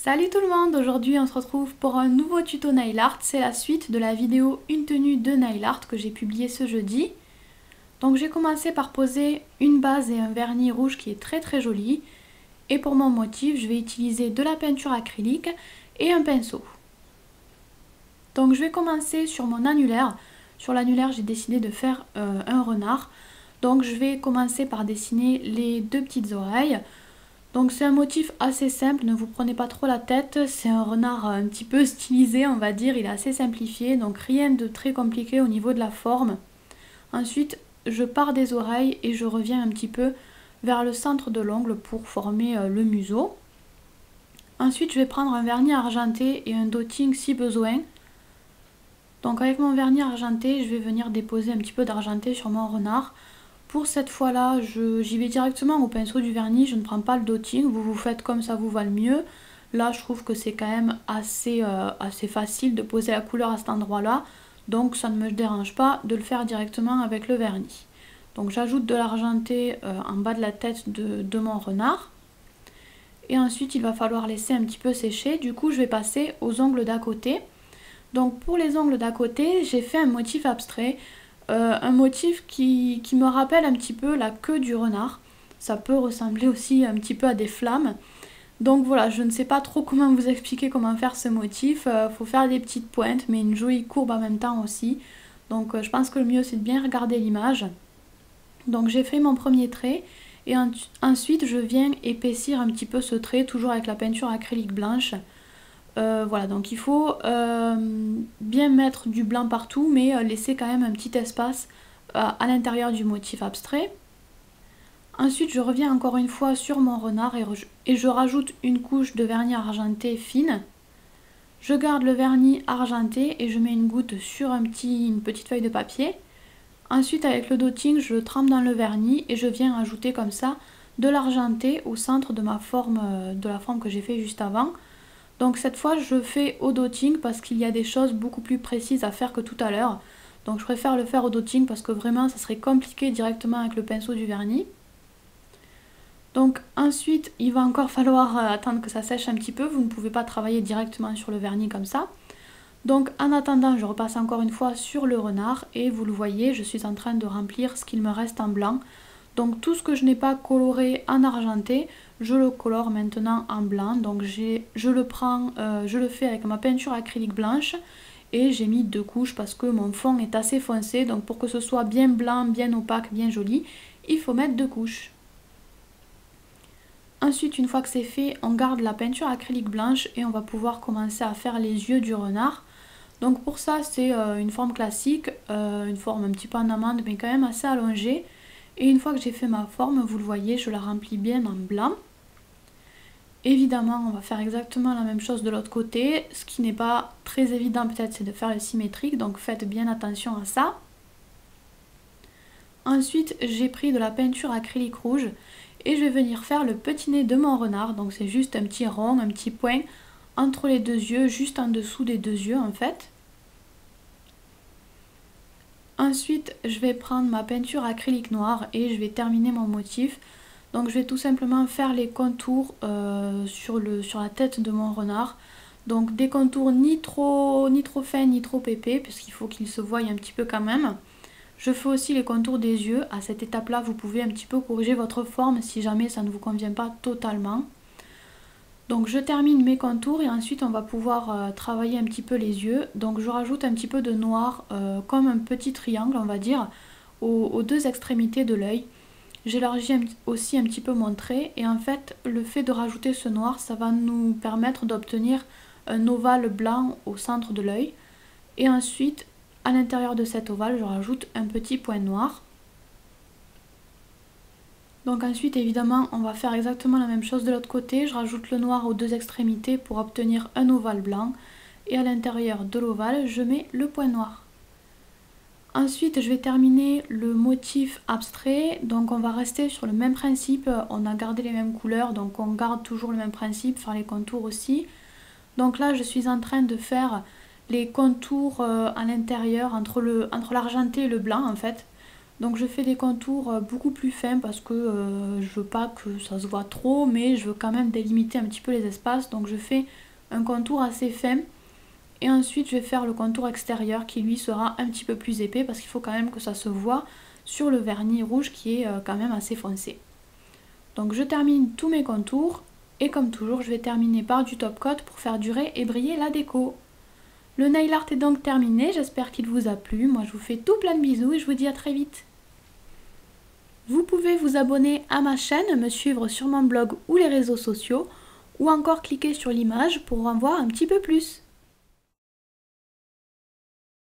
Salut tout le monde, aujourd'hui on se retrouve pour un nouveau tuto nail art, c'est la suite de la vidéo une tenue de nail art que j'ai publiée ce jeudi. Donc j'ai commencé par poser une base et un vernis rouge qui est très joli. Et pour mon motif, je vais utiliser de la peinture acrylique et un pinceau. Donc je vais commencer sur mon annulaire. Sur l'annulaire j'ai décidé de faire un renard. Donc je vais commencer par dessiner les deux petites oreilles. Donc c'est un motif assez simple, ne vous prenez pas trop la tête, c'est un renard un petit peu stylisé on va dire, il est assez simplifié, donc rien de très compliqué au niveau de la forme. Ensuite je pars des oreilles et je reviens un petit peu vers le centre de l'ongle pour former le museau. Ensuite je vais prendre un vernis argenté et un dotting si besoin. Donc avec mon vernis argenté je vais venir déposer un petit peu d'argenté sur mon renard. Pour cette fois-là, j'y vais directement au pinceau du vernis, je ne prends pas le dotting, vous faites comme ça vous va le mieux. Là, je trouve que c'est quand même assez facile de poser la couleur à cet endroit-là, donc ça ne me dérange pas de le faire directement avec le vernis. Donc j'ajoute de l'argenté en bas de la tête de mon renard. Et ensuite, il va falloir laisser un petit peu sécher, du coup je vais passer aux ongles d'à côté. Donc pour les ongles d'à côté, j'ai fait un motif abstrait. Un motif qui me rappelle un petit peu la queue du renard. Ça peut ressembler aussi un petit peu à des flammes. Donc voilà, je ne sais pas trop comment vous expliquer comment faire ce motif. Faut faire des petites pointes, mais une jolie courbe en même temps aussi. Donc je pense que le mieux c'est de bien regarder l'image. Donc j'ai fait mon premier trait. Et ensuite je viens épaissir un petit peu ce trait, toujours avec la peinture acrylique blanche. Voilà, donc il faut bien mettre du blanc partout, mais laisser quand même un petit espace à l'intérieur du motif abstrait. Ensuite, je reviens encore une fois sur mon renard et je rajoute une couche de vernis argenté fine. Je garde le vernis argenté et je mets une goutte sur une petite feuille de papier. Ensuite, avec le dotting, je le trempe dans le vernis et je viens ajouter comme ça de l'argenté au centre de ma forme, de la forme que j'ai fait juste avant. Donc cette fois je fais au dotting parce qu'il y a des choses beaucoup plus précises à faire que tout à l'heure. Donc je préfère le faire au dotting parce que vraiment ça serait compliqué directement avec le pinceau du vernis. Donc ensuite il va encore falloir attendre que ça sèche un petit peu. Vous ne pouvez pas travailler directement sur le vernis comme ça. Donc en attendant je repasse encore une fois sur le renard et vous le voyez je suis en train de remplir ce qu'il me reste en blanc. Donc tout ce que je n'ai pas coloré en argenté, je le colore maintenant en blanc. Donc je le fais avec ma peinture acrylique blanche et j'ai mis 2 couches parce que mon fond est assez foncé. Donc pour que ce soit bien blanc, bien opaque, bien joli, il faut mettre 2 couches. Ensuite, une fois que c'est fait, on garde la peinture acrylique blanche et on va pouvoir commencer à faire les yeux du renard. Donc pour ça, c'est une forme classique, une forme un petit peu en amande mais quand même assez allongée. Et une fois que j'ai fait ma forme, vous le voyez, je la remplis bien en blanc. Évidemment, on va faire exactement la même chose de l'autre côté. Ce qui n'est pas très évident peut-être, c'est de faire le symétrique, donc faites bien attention à ça. Ensuite, j'ai pris de la peinture acrylique rouge et je vais venir faire le petit nez de mon renard. Donc c'est juste un petit rond, un petit point entre les deux yeux, juste en dessous des deux yeux en fait. Ensuite, je vais prendre ma peinture acrylique noire et je vais terminer mon motif. Donc je vais tout simplement faire les contours sur la tête de mon renard. Donc des contours ni trop fins ni trop épais, puisqu'il faut qu'ils se voient un petit peu quand même. Je fais aussi les contours des yeux. À cette étape-là, vous pouvez un petit peu corriger votre forme si jamais ça ne vous convient pas totalement. Donc je termine mes contours et ensuite on va pouvoir travailler un petit peu les yeux. Donc je rajoute un petit peu de noir comme un petit triangle on va dire aux deux extrémités de l'œil. J'élargis aussi un petit peu mon trait et en fait le fait de rajouter ce noir ça va nous permettre d'obtenir un ovale blanc au centre de l'œil. Et ensuite à l'intérieur de cet ovale je rajoute un petit point noir. Donc ensuite évidemment on va faire exactement la même chose de l'autre côté, je rajoute le noir aux deux extrémités pour obtenir un ovale blanc et à l'intérieur de l'ovale je mets le point noir. Ensuite je vais terminer le motif abstrait, donc on va rester sur le même principe, on a gardé les mêmes couleurs donc on garde toujours le même principe, faire les contours aussi. Donc là je suis en train de faire les contours à l'intérieur entre l'argenté et le blanc en fait. Donc je fais des contours beaucoup plus fins parce que je veux pas que ça se voit trop, mais je veux quand même délimiter un petit peu les espaces. Donc je fais un contour assez fin. Et ensuite je vais faire le contour extérieur qui lui sera un petit peu plus épais parce qu'il faut quand même que ça se voit sur le vernis rouge qui est quand même assez foncé. Donc je termine tous mes contours et comme toujours je vais terminer par du top coat pour faire durer et briller la déco. Le nail art est donc terminé, j'espère qu'il vous a plu. Moi je vous fais tout plein de bisous et je vous dis à très vite. Vous pouvez vous abonner à ma chaîne, me suivre sur mon blog ou les réseaux sociaux ou encore cliquer sur l'image pour en voir un petit peu plus.